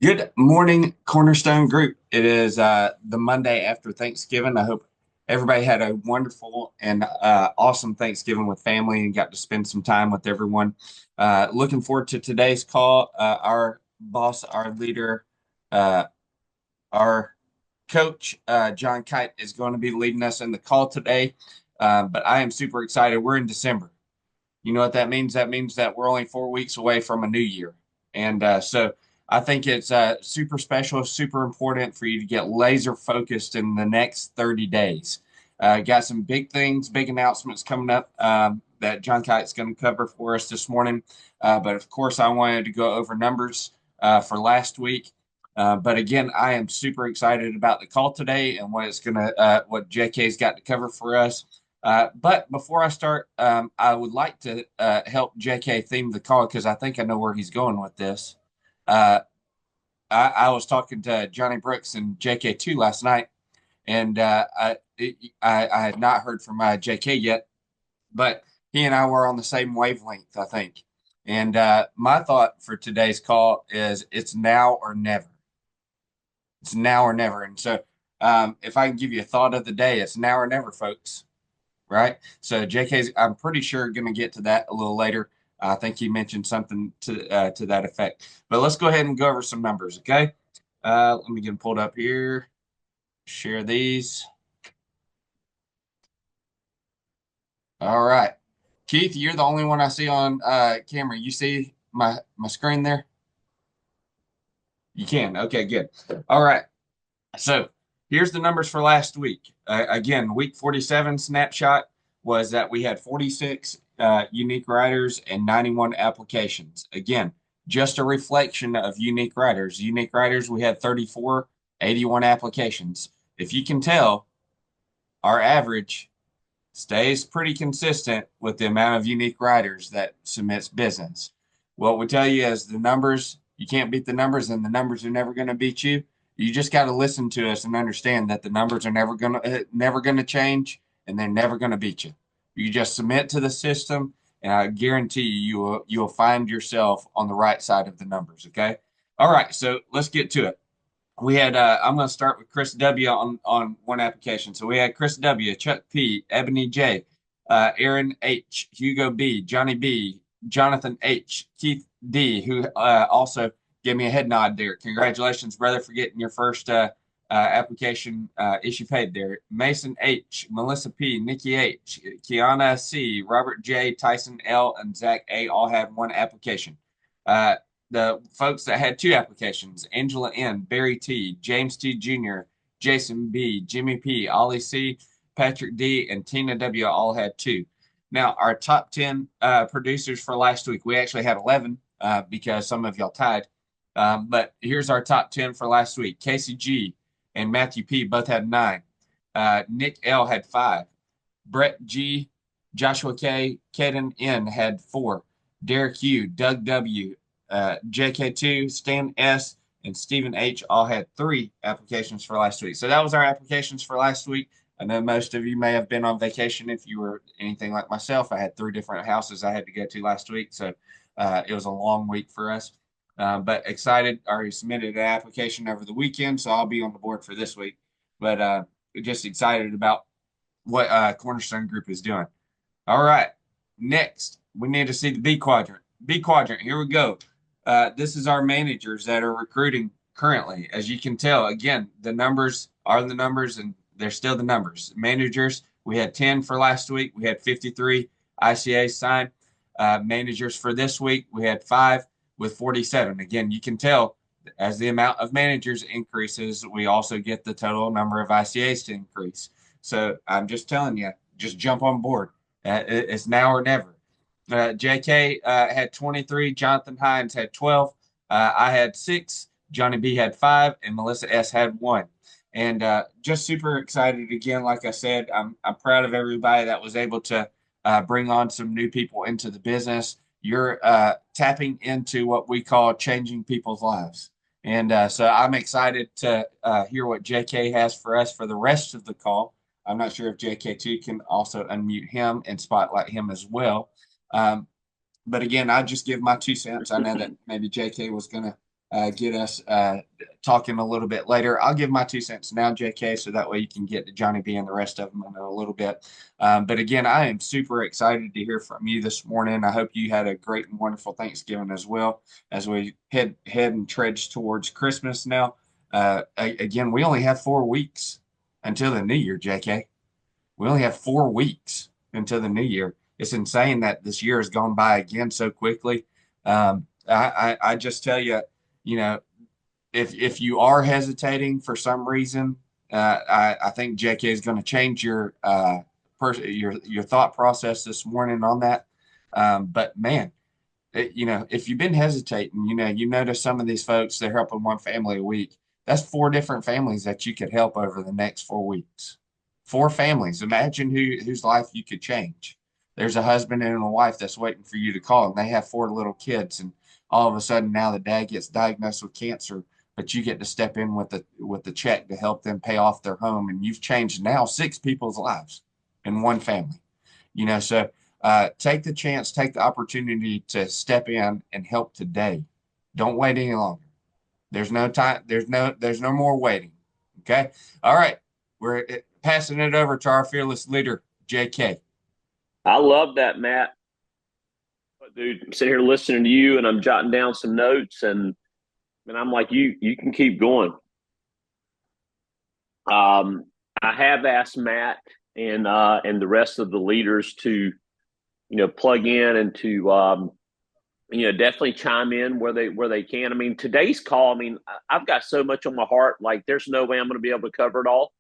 Good morning, Cornerstone Group. It is the Monday after Thanksgiving. I hope everybody had a wonderful and awesome Thanksgiving with family and got to spend some time with everyone. Looking forward to today's call. Our boss, our leader, uh, our coach, John Kite, is going to be leading us in the call today. But I am super excited. We're in December. You know what that means? That means that we're only 4 weeks away from a new year. And so I think it's super special, super important for you to get laser focused in the next 30 days. Got some big things, big announcements coming up that John Kite's going to cover for us this morning. But of course, I wanted to go over numbers for last week. But again, I am super excited about the call today and what JK's got to cover for us. But before I start, I would like to help JK theme the call because I think I know where he's going with this. Uh, I was talking to Johnny Brooks and JK2 last night, and I had not heard from JK yet, but he and I were on the same wavelength, I think. And my thought for today's call is it's now or never. It's now or never. And so if I can give you a thought of the day, it's now or never, folks. Right? So JK's, I'm pretty sure, going to get to that a little later. I think he mentioned something to that effect. But let's go ahead and go over some numbers, okay? Let me get them pulled up here. Share these. All right. Keith, you're the only one I see on camera. You see my screen there? You can. Okay, good. All right. So here's the numbers for last week. Again, week 47 snapshot was that we had 46 unique writers and 91 applications. Again, just a reflection of unique writers. Unique writers, we had 34, 81 applications. If you can tell, our average stays pretty consistent with the amount of unique writers that submits business. What we tell you is the numbers, you can't beat the numbers, and the numbers are never going to beat you. You just got to listen to us and understand that the numbers are never gonna change, and they're never going to beat you. You just submit to the system, and I guarantee you will find yourself on the right side of the numbers. Okay. All right. So let's get to it. We had I'm going to start with Chris W on one application. So we had Chris W, Chuck P, Ebony J, Aaron H, Hugo B, Johnny B, Jonathan H, Keith D, who also gave me a head nod there. Congratulations, brother, for getting your first application issue paid there. Mason H, Melissa P, Nikki H, Kiana C, Robert J, Tyson L, and Zach A all had one application. The folks that had two applications, Angela N, Barry T, James T Jr., Jason B, Jimmy P, Ollie C, Patrick D, and Tina W all had two. Now, our top 10 producers for last week, we actually had 11 because some of y'all tied. But here's our top 10 for last week. Casey G and Matthew P both had nine. Nick L had five. Brett G, Joshua K, Kaden N had four. Derek U, Doug W, JK2, Stan S, and Stephen H all had three applications for last week. So that was our applications for last week. I know most of you may have been on vacation. If you were anything like myself, I had three different houses I had to go to last week. So it was a long week for us. But excited, already submitted an application over the weekend, so I'll be on the board for this week. But just excited about what Cornerstone Group is doing. All right, next we need to see the B quadrant. B quadrant, here we go. This is our managers that are recruiting currently. As you can tell, again, the numbers are the numbers and they're still the numbers. Managers, we had 10 for last week. We had 53 ICAs signed. Managers for this week, we had five with 47. Again, you can tell as the amount of managers increases, we also get the total number of ICAs to increase. So I'm just telling you, just jump on board. It's now or never. JK had 23. Jonathan Hines had 12. I had six. Johnny B had five, and Melissa S had one. And just super excited again. Like I said, I'm proud of everybody that was able to bring on some new people into the business. You're tapping into what we call changing people's lives. And so I'm excited to hear what JK has for us for the rest of the call. I'm not sure if JK2 can also unmute him and spotlight him as well. But again, I just give my 2 cents. I know that maybe JK was going to get us talking a little bit later. I'll give my 2 cents now, JK, so that way you can get to Johnny B and the rest of them in a little bit. But again, I am super excited to hear from you this morning. I hope you had a great and wonderful Thanksgiving as well as we head and trudge towards Christmas now. Again, we only have 4 weeks until the new year, JK. We only have 4 weeks until the new year. It's insane that this year has gone by again so quickly. I just tell you, you know, if you are hesitating for some reason, I think JK is going to change your thought process this morning on that. But man, if you've been hesitating, you notice some of these folks, they're helping one family a week. That's 4 different families that you could help over the next 4 weeks. 4 families. Imagine whose life you could change. There's a husband and a wife that's waiting for you to call, and they have 4 little kids, and all of a sudden now the dad gets diagnosed with cancer, but you get to step in with the check to help them pay off their home, and you've changed now 6 people's lives in one family. So take the chance, take the opportunity to step in and help today. Don't wait any longer. There's no time. There's no more waiting. Okay. All right. We're passing it over to our fearless leader, JK. I love that, Matt. Dude, I'm sitting here listening to you, and I'm jotting down some notes, and I'm like, you can keep going. I have asked Matt and the rest of the leaders to plug in and to definitely chime in where they can. I mean, today's call, I've got so much on my heart, like there's no way I'm going to be able to cover it all.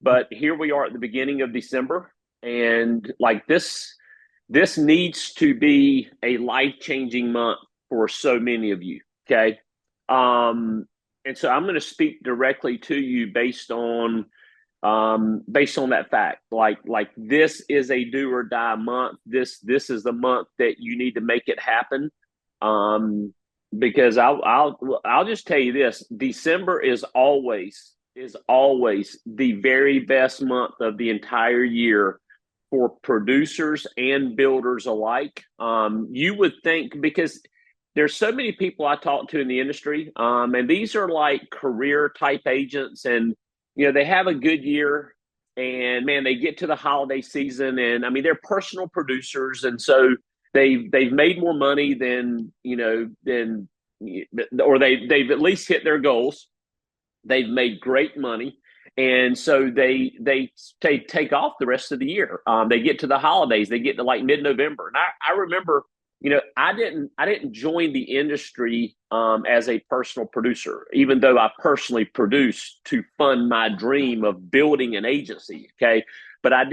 But here we are at the beginning of December, and like this needs to be a life-changing month for so many of you. Okay. And so I'm going to speak directly to you based on that fact. Like this is a do or die month. This is the month that you need to make it happen. Because I'll just tell you this: December is always the very best month of the entire year for producers and builders alike. You would think, because there's so many people I talk to in the industry, and these are like career type agents, and they have a good year, and man, they get to the holiday season, and they're personal producers, and so they've made more money or they've at least hit their goals. They've made great money. And so they take off the rest of the year. They get to the holidays. They get to like mid-November. And I remember, I didn't join the industry as a personal producer, even though I personally produced to fund my dream of building an agency. Okay. But I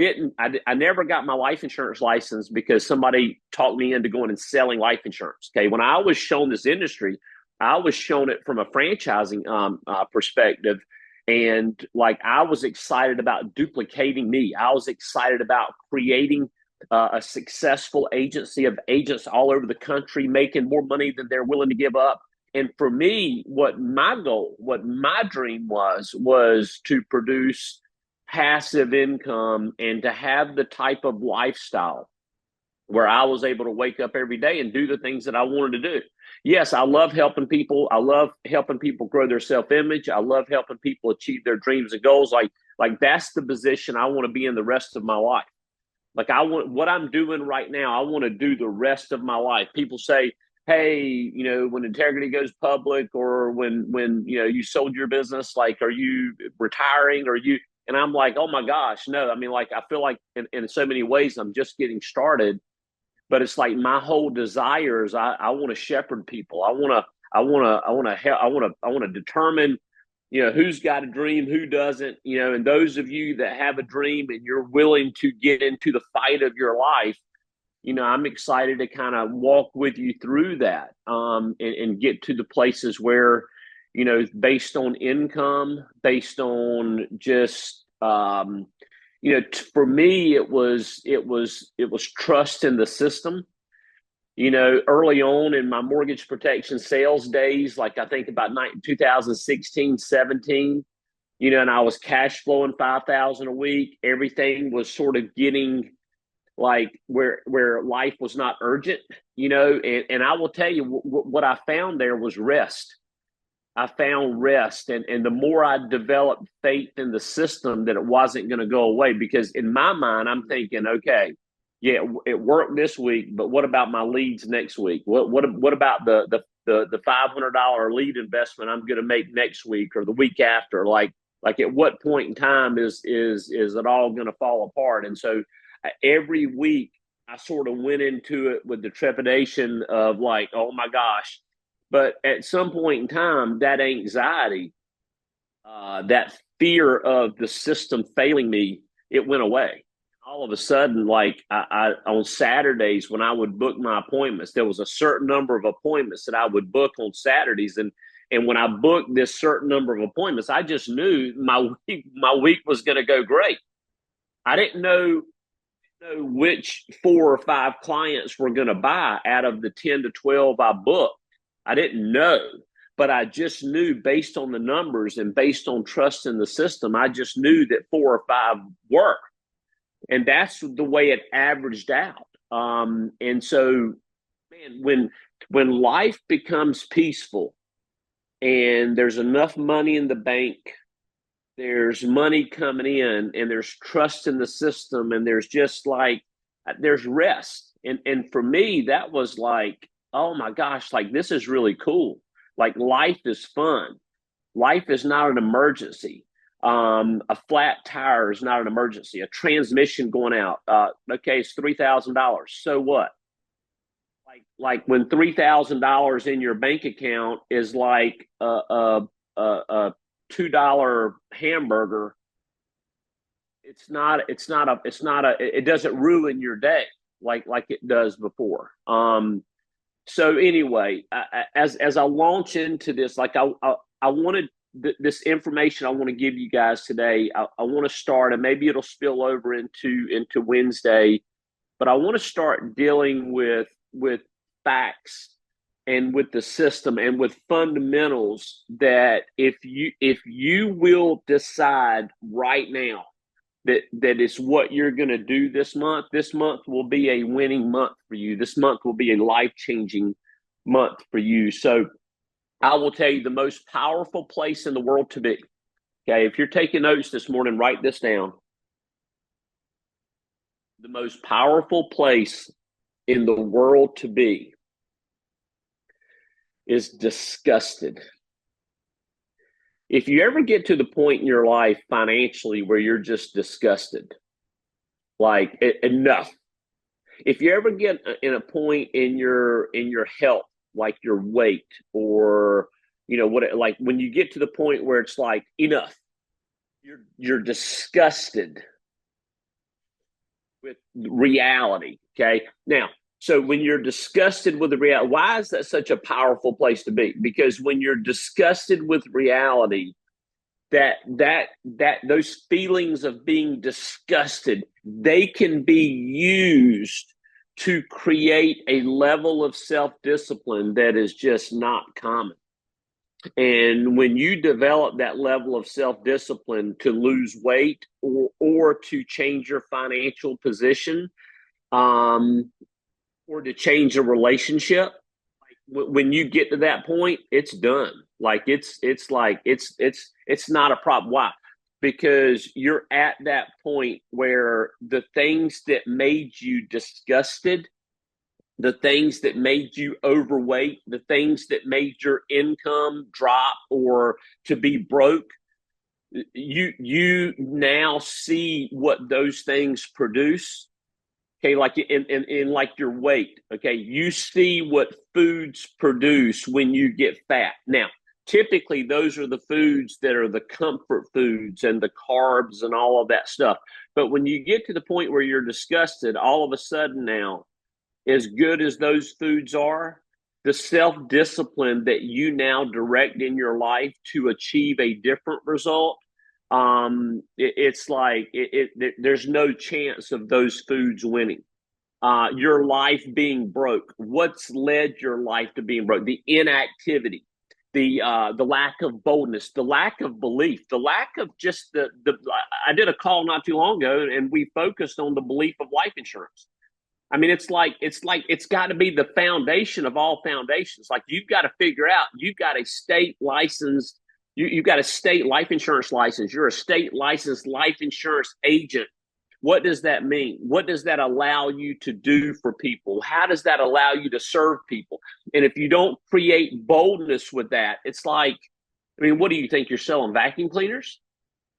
never got my life insurance license because somebody talked me into going and selling life insurance. Okay. When I was shown this industry, I was shown it from a franchising perspective. And like, I was excited about duplicating me. I was excited about creating a successful agency of agents all over the country, making more money than they're willing to give up. And for me, what my goal, what my dream was to produce passive income and to have the type of lifestyle where I was able to wake up every day and do the things that I wanted to do. Yes, I love helping people. I love helping people grow their self-image. I love helping people achieve their dreams and goals. Like that's the position I want to be in the rest of my life. Like I want what I'm doing right now, I want to do the rest of my life. People say, hey, when integrity goes public, or when you sold your business, like, are you retiring? Or you? And I'm like, oh my gosh, no. Like, I feel like in so many ways I'm just getting started. But it's like my whole desire is I want to shepherd people. I want to determine, who's got a dream, who doesn't, and those of you that have a dream and you're willing to get into the fight of your life, I'm excited to kind of walk with you through that, and get to the places where, based on income, based on just, for me, it was trust in the system. Early on in my mortgage protection sales days, like I think about 2016, 17, and I was cash flowing 5,000 a week. Everything was sort of getting like where life was not urgent, and I will tell you what I found there was rest. I found rest. And the more I developed faith in the system that it wasn't going to go away, because in my mind, I'm thinking, okay, yeah, it worked this week, but what about my leads next week? What about the $500 lead investment I'm going to make next week or the week after? Like at what point in time is it all going to fall apart? And so every week I sort of went into it with the trepidation of like, oh my gosh. But at some point in time, that anxiety, that fear of the system failing me, it went away. All of a sudden, like on Saturdays when I would book my appointments, there was a certain number of appointments that I would book on Saturdays, and when I booked this certain number of appointments, I just knew my week was going to go great. I didn't know which 4 or 5 clients were going to buy out of the 10 to 12 I booked. I didn't know, but I just knew based on the numbers and based on trust in the system, I just knew that 4 or 5 were. And that's the way it averaged out. And so, man, when life becomes peaceful and there's enough money in the bank, there's money coming in, and there's trust in the system, and there's just like there's rest. And for me, that was like, oh my gosh, like this is really cool. Like life is fun. Life is not an emergency. A flat tire is not an emergency. A transmission going out, okay, it's $3,000. So what? Like when $3,000 in your bank account is like a $2 hamburger, it doesn't ruin your day like it does before. So anyway, as I launch into this, like I wanted this information I want to give you guys today. I want to start, and maybe it'll spill over into Wednesday, but I want to start dealing with facts and with the system and with fundamentals that if you will decide right now that it's what you're going to do this month will be a winning month for you. This month will be a life-changing month for you. So I will tell you the most powerful place in the world to be. Okay, if you're taking notes this morning, write this down. The most powerful place in the world to be is disgusted. If you ever get to the point in your life financially where you're just disgusted, like enough. If you ever get in a point in your health, like your weight, or what, like when you get to the point where it's like enough, you're disgusted with reality. Okay, now, so when you're disgusted with the reality, why is that such a powerful place to be? Because when you're disgusted with reality, that those feelings of being disgusted, they can be used to create a level of self-discipline that is just not common. And when you develop that level of self-discipline to lose weight or to change your financial position, or to change a relationship, when you get to that point, it's done. Like it's not a problem. Why? Because you're at that point where the things that made you disgusted, the things that made you overweight, the things that made your income drop or to be broke, you now see what those things produce. Okay, like in like your weight. Okay, you see what foods produce when you get fat. Now, typically those are the foods that are the comfort foods and the carbs and all of that stuff. But when you get to the point where you're disgusted, all of a sudden now, as good as those foods are, the self-discipline that you now direct in your life to achieve a different result, it's like there's no chance of those foods winning. Your life being broke. What's led your life to being broke? The inactivity, the lack of boldness, the lack of belief, the lack of just the. I did a call not too long ago, and we focused on the belief of life insurance. I mean, it's got to be the foundation of all foundations. Like you've got to figure out you've got a state license, you've got a state life insurance license. You're a state licensed life insurance agent. What does that mean? What does that allow you to do for people? How does that allow you to serve people? And if you don't create boldness with that, it's like, I mean, what do you think you're selling? Vacuum cleaners?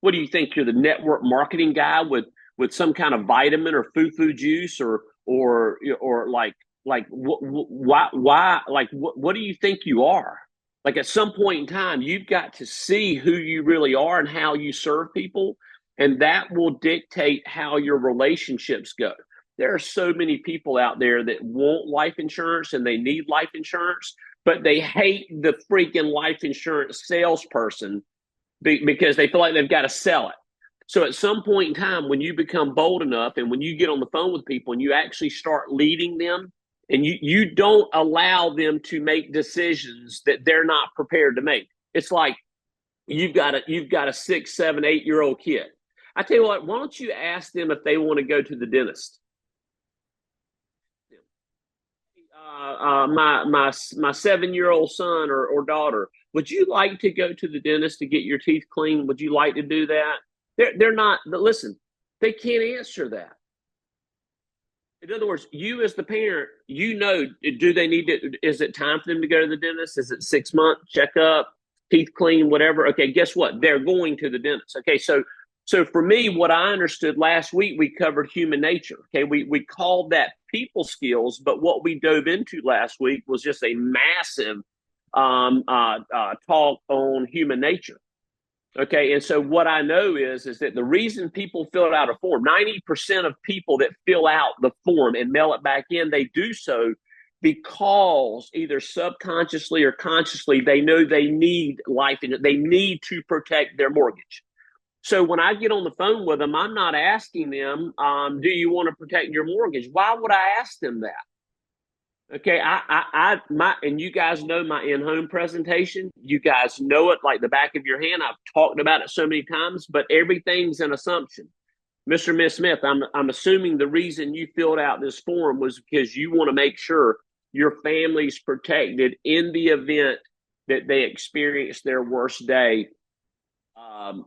What do you think you're the network marketing guy with some kind of vitamin or foo juice or like why like what do you think you are? Like at some point in time, you've got to see who you really are and how you serve people, and that will dictate how your relationships go. There are so many people out there that want life insurance and they need life insurance, but they hate the freaking life insurance salesperson because they feel like they've got to sell it. So at some point in time, when you become bold enough and when you get on the phone with people and you actually start leading them and you don't allow them to make decisions that they're not prepared to make. It's like you've got a 6, 7, 8 year old kid. I tell you what, why don't you ask them if they want to go to the dentist? My 7 year old son or daughter, would you like to go to the dentist to get your teeth cleaned? Would you like to do that? They're not. Listen, they can't answer that. In other words, you as the parent, do they need to? Is it time for them to go to the dentist? Is it 6 month checkup, teeth clean, whatever? Okay, guess what? They're going to the dentist. Okay, so for me, what I understood last week, we covered human nature. Okay, we called that people skills, but what we dove into last week was just a massive talk on human nature. Okay, and so what I know is that the reason people fill out a form, 90% of people that fill out the form and mail it back in, they do so because either subconsciously or consciously they know they need life and they need to protect their mortgage. So when I get on the phone with them, I'm not asking them, do you want to protect your mortgage? Why would I ask them that? Okay, and you guys know my in-home presentation. You guys know it like the back of your hand. I've talked about it so many times, but everything's an assumption. Mr. and Miss Smith, I'm assuming the reason you filled out this form was because you want to make sure your family's protected in the event that they experience their worst day,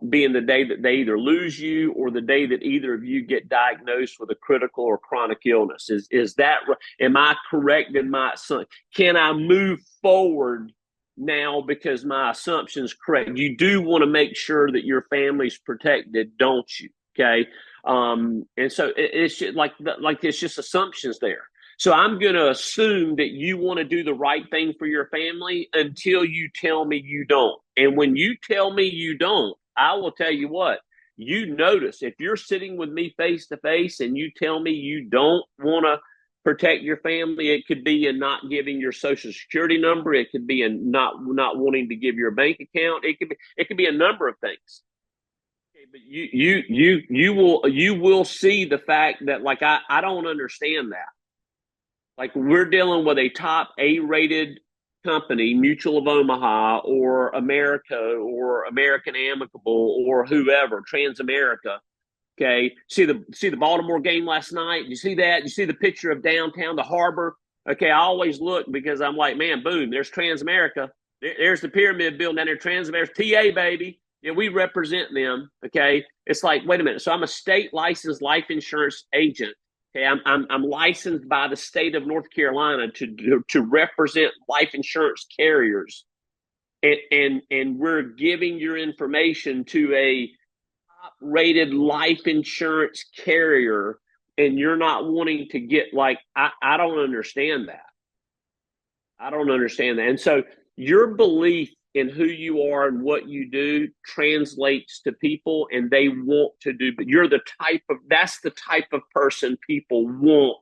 being the day that they either lose you or the day that either of you get diagnosed with a critical or chronic illness. Is that, am I correct in my assumption? Can I move forward now because my assumption is correct? You do want to make sure that your family's protected, don't you? Okay. And so it's just like it's just assumptions there. So I'm going to assume that you want to do the right thing for your family until you tell me you don't. And when you tell me you don't, I will tell you what, you notice if you're sitting with me face to face and you tell me you don't want to protect your family, it could be in not giving your social security number. It could be in not wanting to give your bank account. It could be a number of things. Okay, but you will see the fact that like I don't understand that. Like we're dealing with a top A-rated company, Mutual of Omaha or America or American Amicable or whoever, Transamerica. Okay, see the Baltimore game last night. You see that? You see the picture of downtown, the harbor. Okay, I always look because I'm like, man, boom, there's Transamerica. There's the pyramid building down there, Transamerica, TA baby. Yeah, we represent them. Okay, it's like, wait a minute. So I'm a state licensed life insurance agent. Okay, I'm licensed by the state of North Carolina to represent life insurance carriers, and we're giving your information to a top-rated life insurance carrier, and you're not wanting to get like I don't understand that. I don't understand that, and so your belief in who you are and what you do translates to people and they want to do, but that's the type of person people want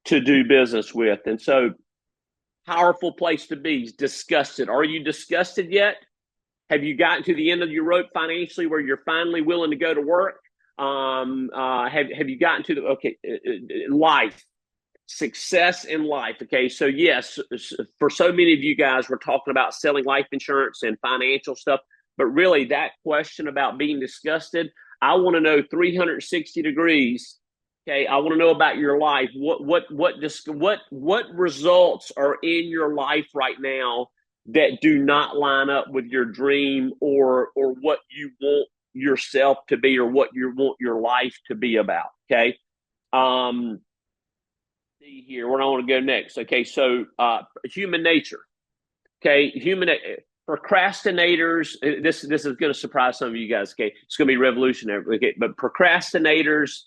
to do business with. And so powerful place to be. Disgusted. Are you disgusted yet? Have you gotten to the end of your rope financially where you're finally willing to go to work? Have you gotten to life? Success in life. Okay, so yes, for so many of you guys, we're talking about selling life insurance and financial stuff, but really that question about being disgusted, I want to know 360 degrees Okay, I want to know about your life. What results are in your life right now that do not line up with your dream or what you want yourself to be or what you want your life to be about. Okay. Um, see here, where I want to go next. Okay, so human nature. Okay, procrastinators. This is going to surprise some of you guys. Okay, it's going to be revolutionary. Okay, but procrastinators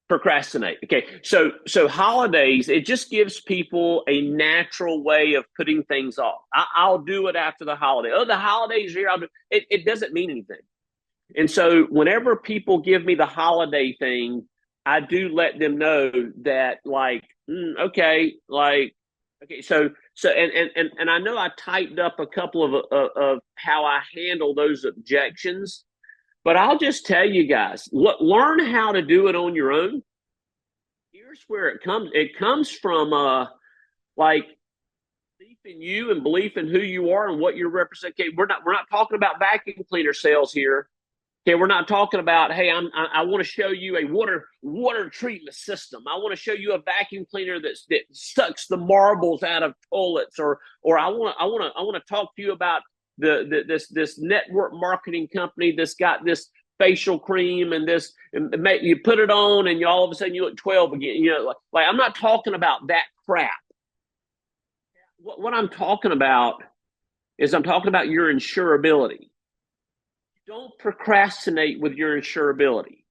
procrastinate. Okay, so holidays, it just gives people a natural way of putting things off. I'll do it after the holiday. Oh, the holidays here. I'll do it. It doesn't mean anything. And so whenever people give me the holiday thing, I do let them know that like, okay, like, okay, and I know I typed up a couple of how I handle those objections, but I'll just tell you guys, learn how to do it on your own. Here's where it comes. It comes from like belief in you and belief in who you are and what you represent. Okay, we're not talking about vacuum cleaner sales here. Okay, we're not talking about, hey, I want to show you a water treatment system. I want to show you a vacuum cleaner that sucks the marbles out of toilets, or I want to talk to you about this network marketing company that's got this facial cream and this and you put it on and you all of a sudden you look 12 again. You know, like I'm not talking about that crap. What I'm talking about is I'm talking about your insurability. Don't procrastinate with your insurability,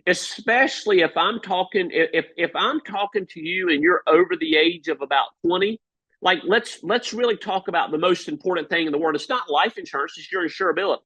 especially if I'm talking to you and you're over the age of about 20. Like let's really talk about the most important thing in the world. It's not life insurance, it's your insurability.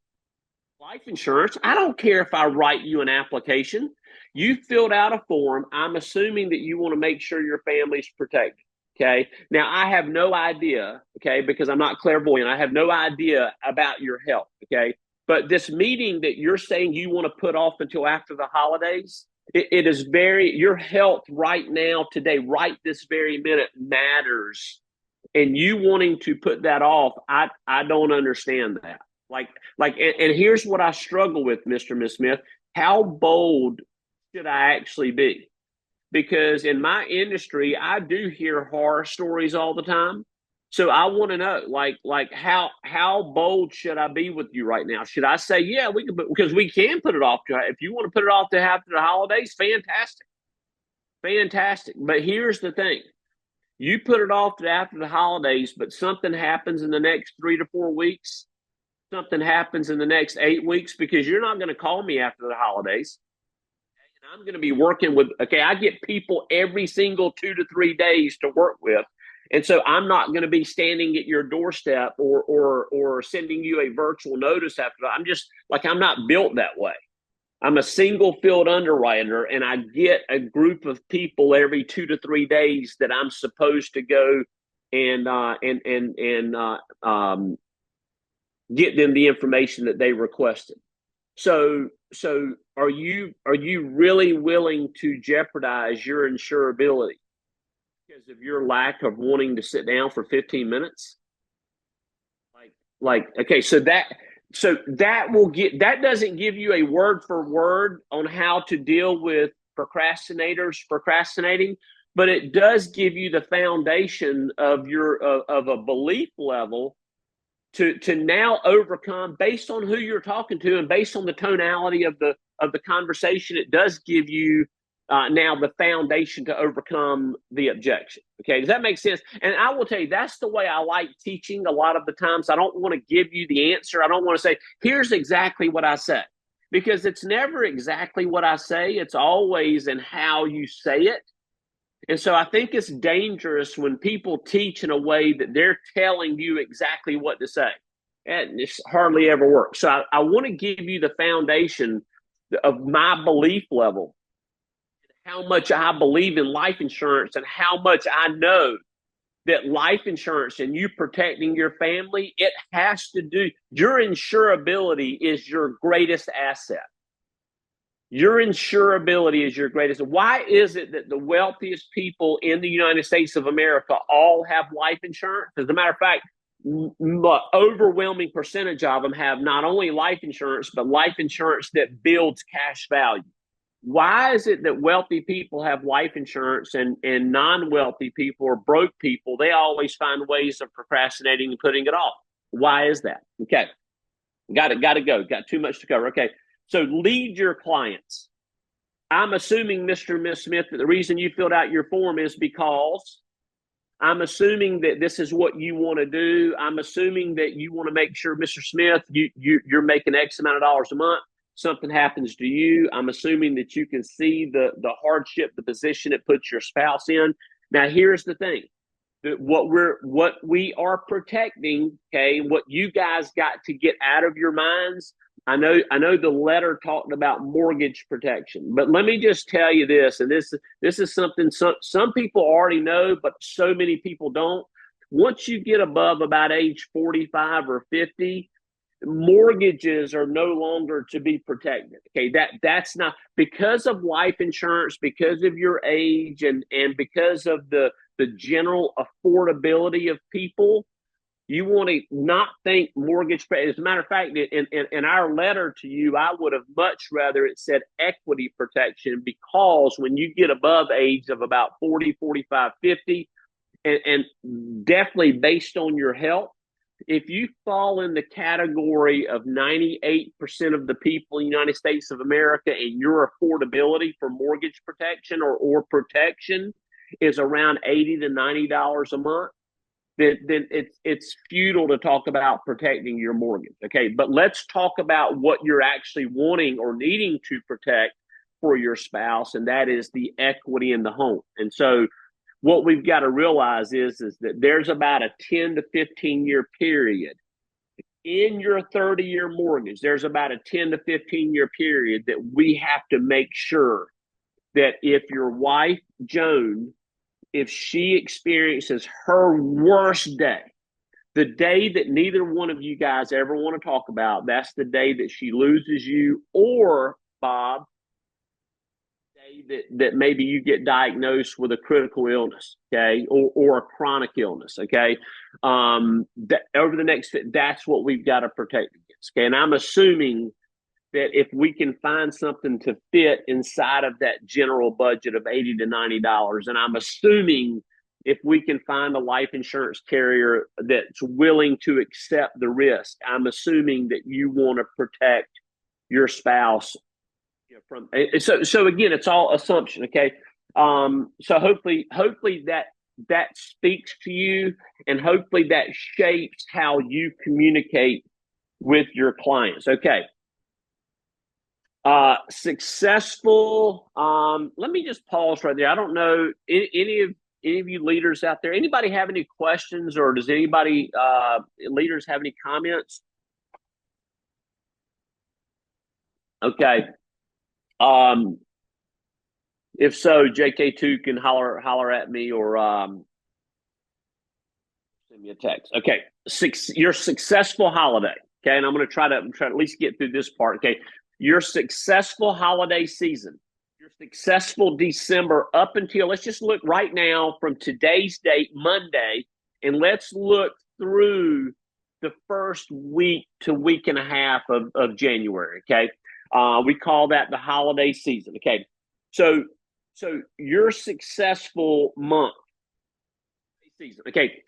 Life insurance, I don't care if I write you an application. You filled out a form. I'm assuming that you want to make sure your family's protected. Okay. Now I have no idea, okay, because I'm not clairvoyant. I have no idea about your health. Okay. But this meeting that you're saying you want to put off until after the holidays, it is your health right now, today, right this very minute matters. And you wanting to put that off, I don't understand that. And here's what I struggle with, Mr. Miss Smith. How bold should I actually be? Because in my industry, I do hear horror stories all the time. So I want to know, how bold should I be with you right now? Should I say, yeah, we can, because we can put it off to, if you want to put it off to after the holidays, fantastic, fantastic. But here's the thing: you put it off to after the holidays, but something happens in the next 3 to 4 weeks. Something happens in the next 8 weeks because you're not going to call me after the holidays. I'm going to be working with, okay, I get people every single 2 to 3 days to work with. And so I'm not going to be standing at your doorstep or sending you a virtual notice after that. I'm just like, I'm not built that way. I'm a single field underwriter and I get a group of people every 2 to 3 days that I'm supposed to go and get them the information that they requested. So are you really willing to jeopardize your insurability because of your lack of wanting to sit down for 15 minutes? Okay, so that doesn't give you a word for word on how to deal with procrastinators procrastinating, but it does give you the foundation of a belief level to now overcome based on who you're talking to and based on the tonality of the conversation. It does give you now the foundation to overcome the objection. Okay, does that make sense? And I will tell you, that's the way I like teaching a lot of the times. I don't want to give you the answer. I don't want to say, here's exactly what I say, because it's never exactly what I say. It's always in how you say it. And so I think it's dangerous when people teach in a way that they're telling you exactly what to say. And this hardly ever works. So I want to give you the foundation of my belief level, how much I believe in life insurance and how much I know that life insurance and you protecting your family, it has to do, your insurability is your greatest asset. Your insurability is your greatest. Why is it that the wealthiest people in the United States of America all have life insurance? As a matter of fact, overwhelming percentage of them have not only life insurance, but life insurance that builds cash value. Why is it that wealthy people have life insurance and non-wealthy people or broke people, they always find ways of procrastinating and putting it off? Why is that? Okay. Got to go. Got too much to cover. Okay. So lead your clients. I'm assuming, Mr. and Miss Smith, that the reason you filled out your form is because I'm assuming that this is what you want to do. I'm assuming that you want to make sure, Mr. Smith, you're making X amount of dollars a month. Something happens to you. I'm assuming that you can see the hardship, the position it puts your spouse in. Now, here's the thing. What we are protecting, okay, what you guys got to get out of your minds. I know the letter talked about mortgage protection, but let me just tell you this, and this is something some people already know, but so many people don't. Once you get above about age 45 or 50, mortgages are no longer to be protected. Okay, that's not because of life insurance, because of your age, and because of the general affordability of people. You want to not think mortgage. As a matter of fact, in our letter to you, I would have much rather it said equity protection, because when you get above age of about 40, 45, 50, and definitely based on your health, if you fall in the category of 98% of the people in the United States of America and your affordability for mortgage protection or protection is around $80 to $90 a month, then it's futile to talk about protecting your mortgage. Okay, but let's talk about what you're actually wanting or needing to protect for your spouse, and that is the equity in the home. And so what we've got to realize is that there's about a 10 to 15 year period in your 30-year mortgage. There's about a 10 to 15 year period that we have to make sure that if your wife, Joan, if she experiences her worst day, the day that neither one of you guys ever want to talk about, that's the day that she loses you, or Bob, that maybe you get diagnosed with a critical illness, okay, or a chronic illness, okay. That over the next, that's what we've got to protect against, okay. And I'm assuming that if we can find something to fit inside of that general budget of $80 to $90, and I'm assuming if we can find a life insurance carrier that's willing to accept the risk, I'm assuming that you want to protect your spouse from. So again, it's all assumption, okay. So hopefully that speaks to you, and hopefully that shapes how you communicate with your clients, okay. Successful. Let me just pause right there. I don't know any of you leaders out there. Anybody have any questions, or does anybody leaders have any comments? Okay. If so, JK2 can holler at me, or send me a text. Okay. Your successful holiday. Okay, and I'm going to try to at least get through this part. Okay. Your successful holiday season, your successful December up until, let's just look right now from today's date, Monday, and let's look through the first week to week and a half of January, okay? We call that the holiday season, okay? So your successful month, season, okay,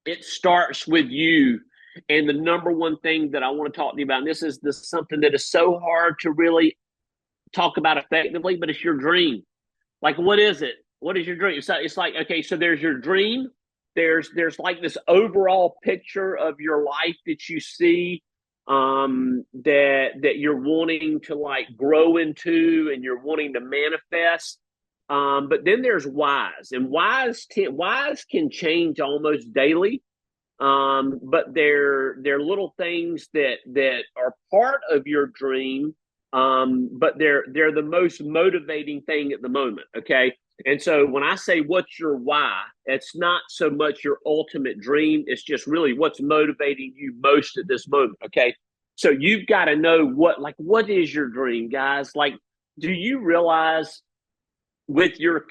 it starts with you. And the number one thing that I want to talk to you about, and this is something that is so hard to really talk about effectively, but it's your dream. Like, what is it? What is your dream? So it's like, okay, so there's your dream. There's like this overall picture of your life that you see, that you're wanting to like grow into and you're wanting to manifest. But then there's whys, and whys can change almost daily. But they're little things that are part of your dream, but they're the most motivating thing at the moment, okay? And so when I say what's your why, it's not so much your ultimate dream, it's just really what's motivating you most at this moment, okay? So you've got to know what is your dream, guys? Like, do you realize with your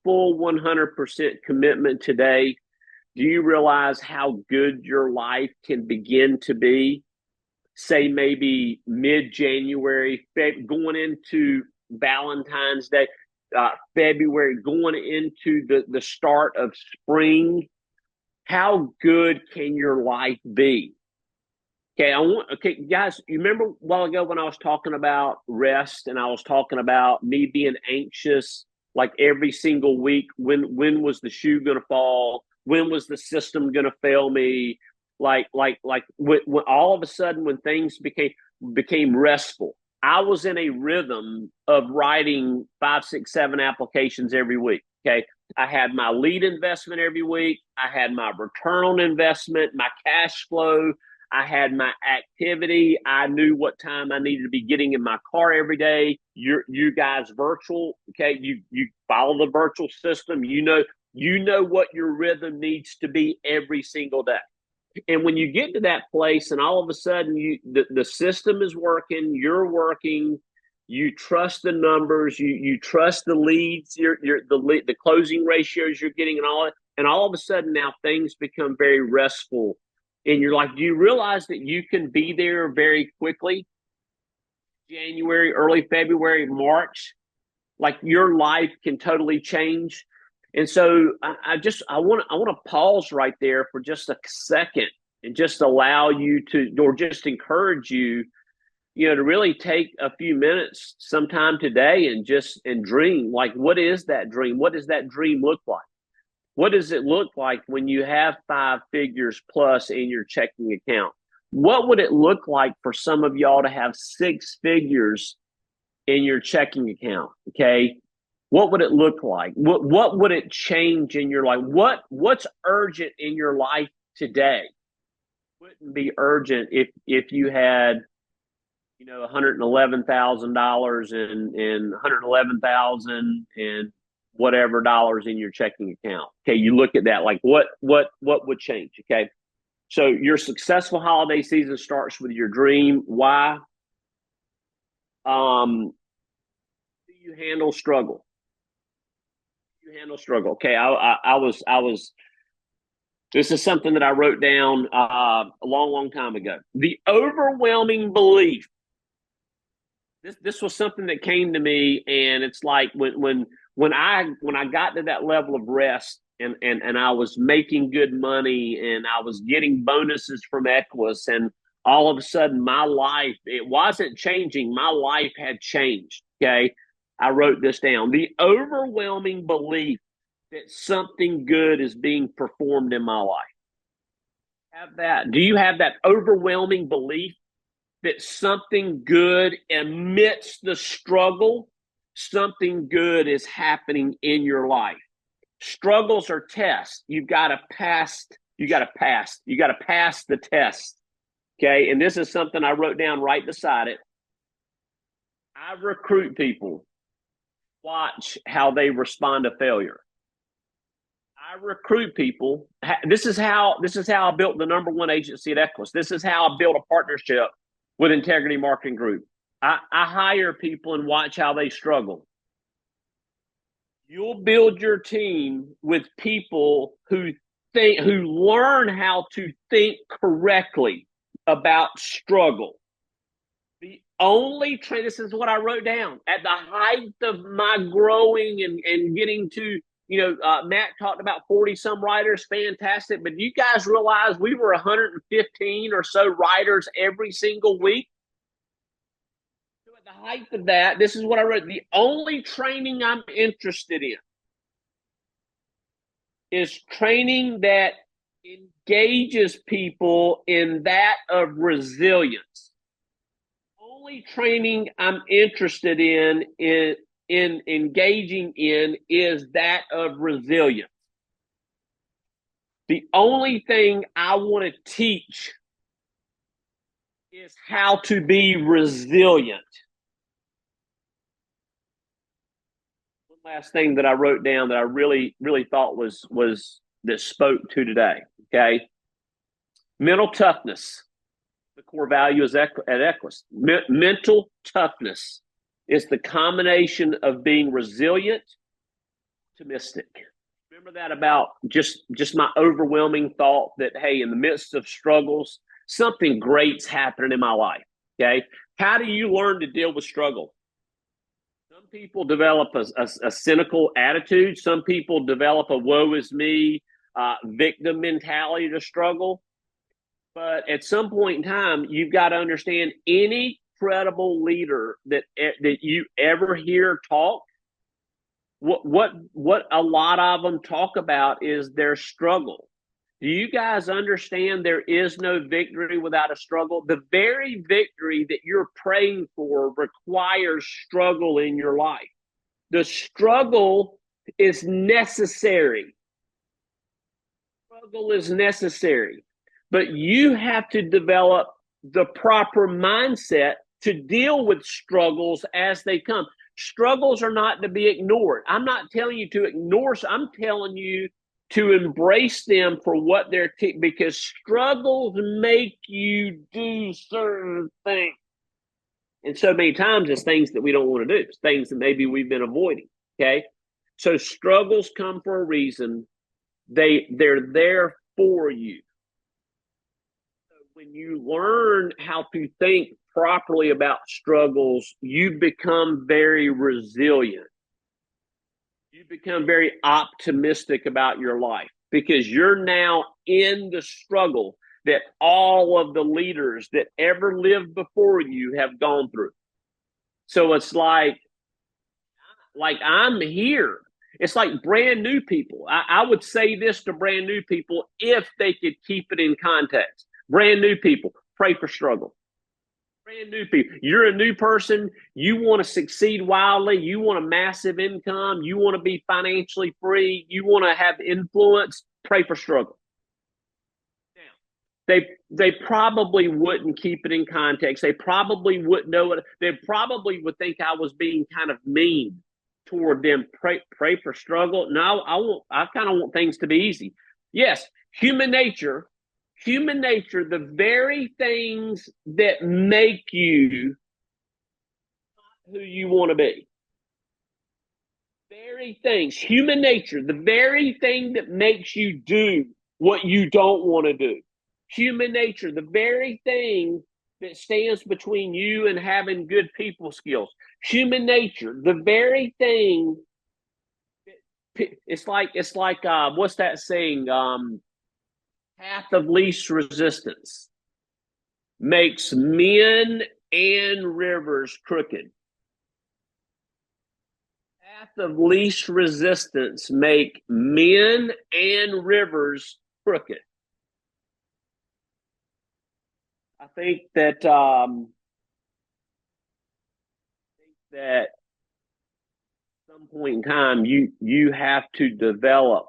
full 100% commitment today, do you realize how good your life can begin to be? Say maybe mid-January, going into Valentine's Day, February, going into the start of spring. How good can your life be? Okay, guys, you remember a while ago when I was talking about rest and I was talking about me being anxious like every single week, when was the shoe going to fall? When was the system going to fail me? When all of a sudden when things became restful, I was in a rhythm of writing 5, 6, 7 applications every week. Okay. I had my lead investment every week. I had my return on investment, my cash flow. I had my activity. I knew what time I needed to be getting in my car every day. You guys virtual, okay? You follow the virtual system. You know what your rhythm needs to be every single day. And when you get to that place, and all of a sudden the system is working, you're working, you trust the numbers, you trust the leads, the closing ratios you're getting, and all of a sudden now things become very restful in your life. Do you realize that you can be there very quickly? January, early February, March, like your life can totally change. And so I want to pause right there for just a second and just allow you to, or just encourage you, to really take a few minutes sometime today and dream. Like, what is that dream? What does that dream look like? What does it look like when you have 5 figures plus in your checking account? What would it look like for some of y'all to have 6 figures in your checking account? Okay. What would it look like? What would it change in your life? What's urgent in your life today? Wouldn't be urgent if you had $111,000 and 111,000 and whatever dollars in your checking account. Okay, you look at that, like what would change? Okay, so your successful holiday season starts with your dream. Why? Do you handle struggle? Do you handle struggle? Okay, I was. This is something that I wrote down a long time ago. The overwhelming belief. This was something that came to me, and it's like when I got to that level of rest and I was making good money and I was getting bonuses from Equus, and all of a sudden my life, it wasn't changing, my life had changed. Okay, I wrote this down. The overwhelming belief that something good is being performed in my life. Have that? Do you have that overwhelming belief that something good amidst the struggle, something good is happening in your life? Struggles are tests. You've got to pass. You got to pass. You got to pass the test. Okay. And this is something I wrote down right beside it. I recruit people. Watch how they respond to failure. I recruit people. This is how I built the #1 agency at Equus. This is how I built a partnership with Integrity Marketing Group. I hire people and watch how they struggle. You'll build your team with people who learn how to think correctly about struggle. This is what I wrote down at the height of my growing and getting to, Matt talked about 40 some writers, fantastic. But you guys realize we were 115 or so writers every single week? So at the height of that, this is what I wrote. The only training I'm interested in is training that engages people in that of resilience. Only training I'm interested in engaging in is that of resilience. The only thing I want to teach is how to be resilient. One last thing that I wrote down that I really thought was that spoke to today. Okay, mental toughness. The core value is at Equus. Mental toughness is the combination of being resilient, optimistic. Remember that about just my overwhelming thought that, hey, in the midst of struggles, something great's happening in my life. Okay, how do you learn to deal with struggle? Some Some people develop a cynical attitude. Some people develop a woe is me, victim mentality to struggle. But at some point in time, you've got to understand any credible leader that you ever hear talk, what a lot of them talk about is their struggle. Do you guys understand there is no victory without a struggle? The very victory that you're praying for requires struggle in your life. The struggle is necessary. Struggle is necessary. But you have to develop the proper mindset to deal with struggles as they come. Struggles are not to be ignored. I'm not telling you to ignore, I'm telling you to embrace them for what they're because struggles make you do certain things. And so many times it's things that we don't want to do. It's things that maybe we've been avoiding. Okay. So struggles come for a reason. They're there for you. So when you learn how to think properly about struggles, you become very resilient. You become very optimistic about your life because you're now in the struggle that all of the leaders that ever lived before you have gone through. So it's like I'm here. It's like brand new people. I would say this to brand new people if they could keep it in context. Brand new people, pray for struggle. Brand new people. You're a new person. You want to succeed wildly. You want a massive income. You want to be financially free. You want to have influence. Pray for struggle. Now, they probably wouldn't keep it in context. They probably wouldn't know it. They probably would think I was being kind of mean toward them. Pray for struggle. No, I kind of want things to be easy. Yes, human nature, the very things that make you who you want to be. Very things, human nature, the very thing that makes you do what you don't want to do. Human nature, the very thing that stands between you and having good people skills. Human nature, the very thing. It's like what's that saying? Path of least resistance makes men and rivers crooked. Path of least resistance make men and rivers crooked. I think that at some point in time you have to develop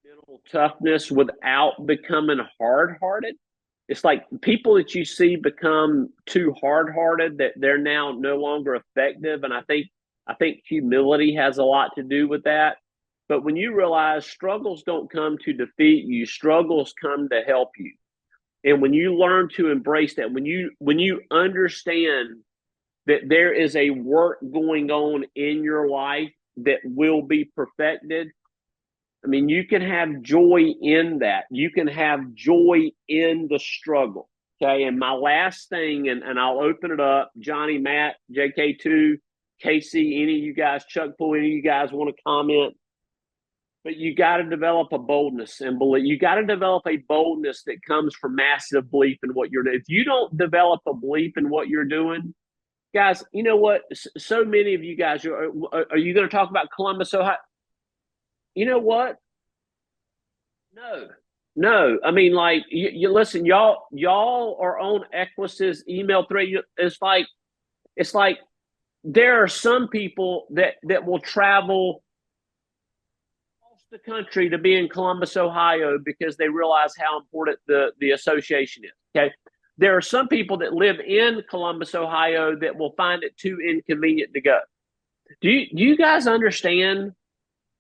mental toughness without becoming hard-hearted. It's like people that you see become too hard-hearted that they're now no longer effective. And I think humility has a lot to do with that. But when you realize struggles don't come to defeat you, struggles come to help you. And when you learn to embrace that, when you understand that there is a work going on in your life that will be perfected, I mean, you can have joy in that. You can have joy in the struggle. Okay. And my last thing, and I'll open it up, Johnny, Matt, JK2, Casey, any of you guys, Chuck Poole, any of you guys want to comment? But you got to develop a boldness and belief. You got to develop a boldness that comes from massive belief in what you're doing. If you don't develop a belief in what you're doing, guys, you know what? So many of you guys, are you going to talk about Columbus, Ohio? You know what? No. I mean, like you listen, y'all are on Equus's email thread. It's like there are some people that will travel the country to be in Columbus, Ohio, because they realize how important the association is. Okay. There are some people that live in Columbus, Ohio that will find it too inconvenient to go. Do you guys understand?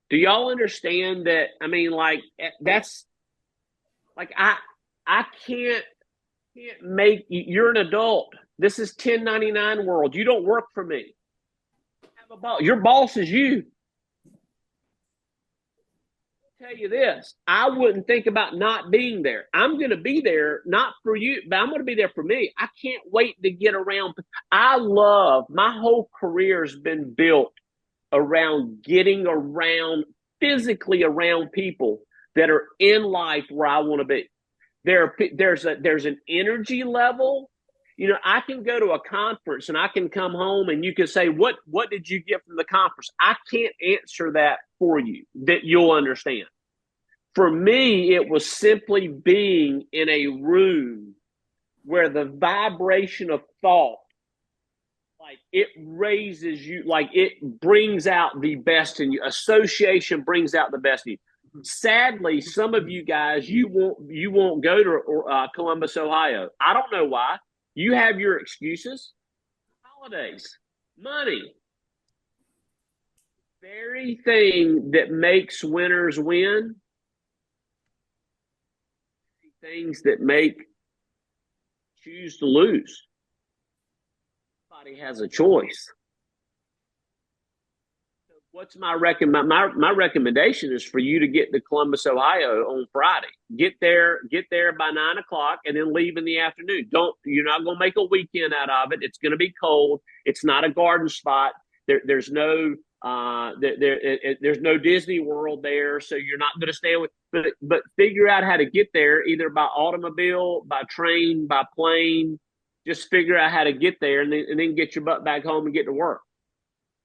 Do y'all understand that? I mean, like that's like I can't make you're an adult. This is 1099 world. You don't work for me. Have a boss. Your boss is you. tell you this, I wouldn't think about not being there. I'm going to be there, not for you, but I'm going to be there for me. I can't wait to get around. I love, my whole career has been built around getting around, physically around people that are in life where I want to be. There's an energy level. I can go to a conference and I can come home and you can say, what did you get from the conference? I can't answer that for you, that you'll understand. For me, it was simply being in a room where the vibration of thought, like it raises you, like it brings out the best in you. Association brings out the best in you. Sadly, some of you guys, you won't go to Columbus, Ohio. I don't know why. You have your excuses. Holidays, money. Very thing that makes winners win. Things that make choose to lose. Everybody has a choice. What's my recommendation is for you to get to Columbus, Ohio on Friday. Get there by 9:00 and then leave in the afternoon. You're not going to make a weekend out of it. It's going to be cold. It's not a garden spot. There's no Disney World there, so you're not going to stay with. But figure out how to get there either by automobile, by train, by plane. Just figure out how to get there and then get your butt back home and get to work.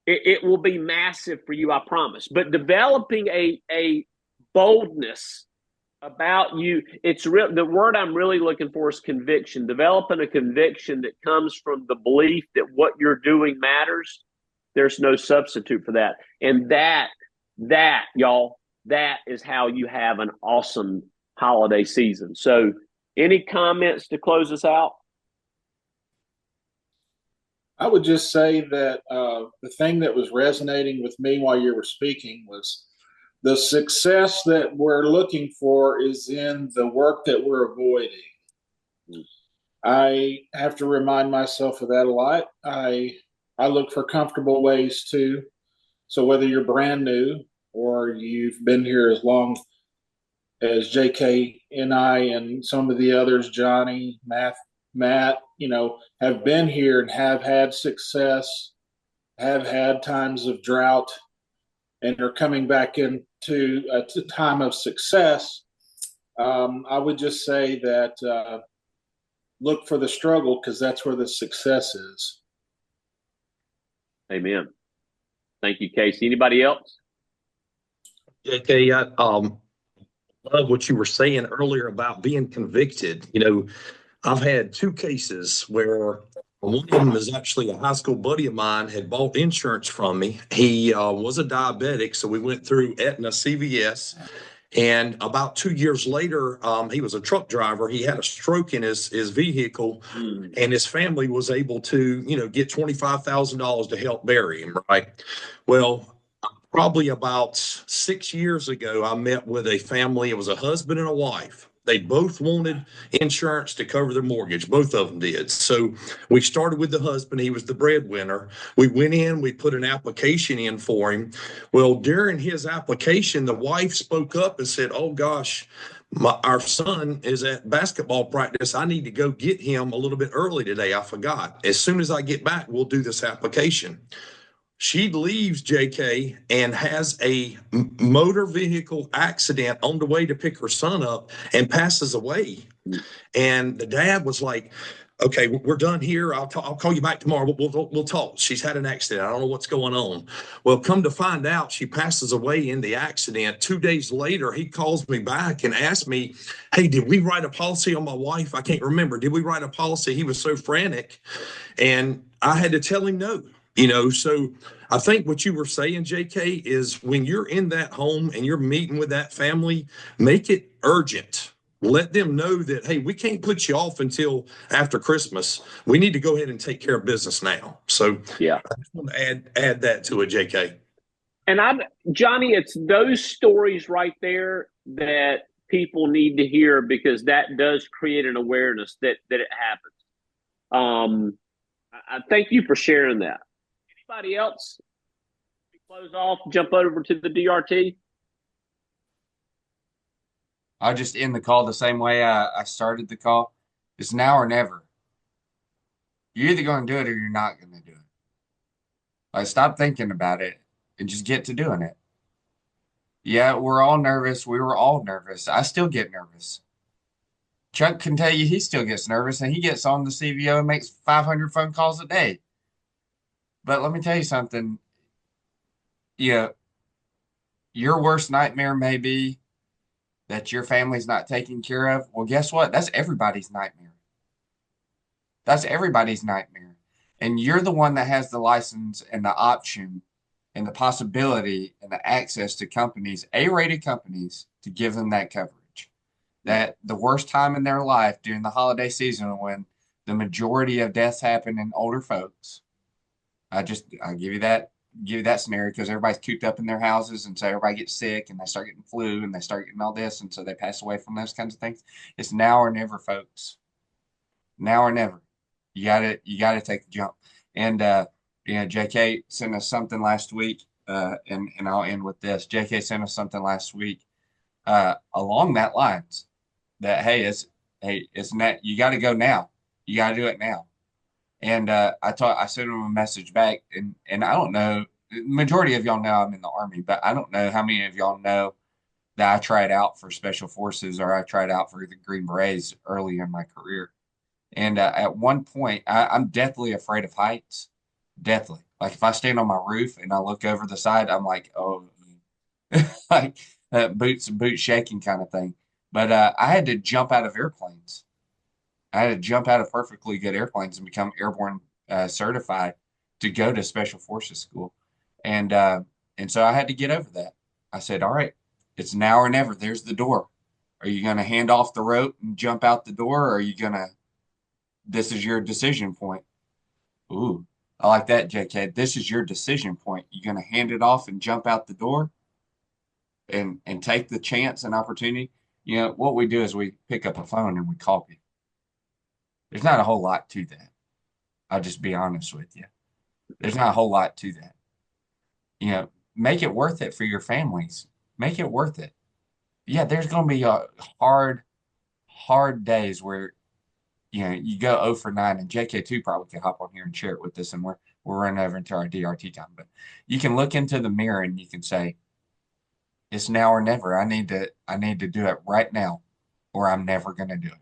It will be massive for you, I promise. But developing a boldness about you, it's real. The word I'm really looking for is conviction. Developing a conviction that comes from the belief that what you're doing matters. There's no substitute for that. And that y'all, that is how you have an awesome holiday season. So any comments to close us out? I would just say that the thing that was resonating with me while you were speaking was the success that we're looking for is in the work that we're avoiding. I have to remind myself of that a lot. I look for comfortable ways too. So whether you're brand new or you've been here as long as JK and I and some of the others, Johnny, Matt, have been here and have had success, have had times of drought, and are coming back into a time of success. I would just say that look for the struggle because that's where the success is. Amen. Thank you, Casey. Anybody else? JK, I love what you were saying earlier about being convicted. I've had two cases where one of them is actually a high school buddy of mine had bought insurance from me. He was a diabetic, so we went through Aetna CVS. And about 2 years later, he was a truck driver. He had a stroke in his vehicle, and his family was able to, get $25,000 to help bury him, right? Well, probably about 6 years ago, I met with a family. It was a husband and a wife. They both wanted insurance to cover their mortgage. Both of them did. So we started with the husband. He was the breadwinner. We went in, we put an application in for him. Well, during his application, the wife spoke up and said, "Oh gosh, our son is at basketball practice. I need to go get him a little bit early today. I forgot. As soon as I get back, we'll do this application." She leaves JK and has a motor vehicle accident on the way to pick her son up and passes away. And the dad was like, "Okay, we're done here. I'll call you back tomorrow. We'll talk. She's had an accident. I don't know what's going on." Well, come to find out, she passes away in the accident. 2 days later, he calls me back and asks me, "Hey, did we write a policy on my wife? I can't remember. Did we write a policy?" He was so frantic. And I had to tell him no. So I think what you were saying, JK, is when you're in that home and you're meeting with that family, make it urgent. Let them know that, hey, we can't put you off until after Christmas. We need to go ahead and take care of business now. So yeah, I just want to add that to it, JK. And Johnny, it's those stories right there that people need to hear because that does create an awareness that it happens. I thank you for sharing that. Anybody else? We close off, jump over to the DRT. I'll just end the call the same way I started the call. It's now or never. You're either going to do it or you're not going to do it. Like, stop thinking about it and just get to doing it. Yeah, we're all nervous. We were all nervous. I still get nervous. Chuck can tell you he still gets nervous and he gets on the CVO and makes 500 phone calls a day. But let me tell you something. Yeah, your worst nightmare may be that your family's not taken care of. Well, guess what? That's everybody's nightmare. That's everybody's nightmare. And you're the one that has the license and the option and the possibility and the access to companies, A-rated companies, to give them that coverage. That the worst time in their life during the holiday season when the majority of deaths happen in older folks. I give you that scenario because everybody's cooped up in their houses, and so everybody gets sick and they start getting flu and they start getting all this, and so they pass away from those kinds of things. It's now or never, folks. Now or never. You gotta take the jump. And JK sent us something last week, and I'll end with this. JK sent us something last week along that lines that it's not, you got to go now. You got to do it now. And I sent him a message back, and I don't know. The majority of y'all know I'm in the Army, but I don't know how many of y'all know that I tried out for Special Forces or I tried out for the Green Berets early in my career. And at one point, I'm deathly afraid of heights. Deathly. Like if I stand on my roof and I look over the side, I'm like, oh, like boots shaking kind of thing. But I had to jump out of airplanes. I had to jump out of perfectly good airplanes and become airborne certified to go to Special Forces school. And so I had to get over that. I said, all right, it's now or never. There's the door. Are you going to hand off the rope and jump out the door? Or are you going to, this is your decision point? Ooh, I like that, JK. This is your decision point. You going to hand it off and jump out the door and take the chance and opportunity? You know, what we do is we pick up a phone and we call people. There's not a whole lot to that. I'll just be honest with you. There's not a whole lot to that. You know, make it worth it for your families. Make it worth it. Yeah, there's going to be a hard days where, you know, you go 0 for 9, and JK2 probably can hop on here and share it with us, and we're running over into our DRT time. But you can look into the mirror and you can say, it's now or never. I need to do it right now, or I'm never going to do it.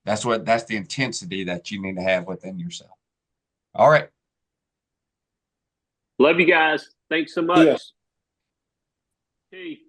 That's the intensity that you need to have within yourself. All right. Love you guys. Thanks so much. Yeah. Hey.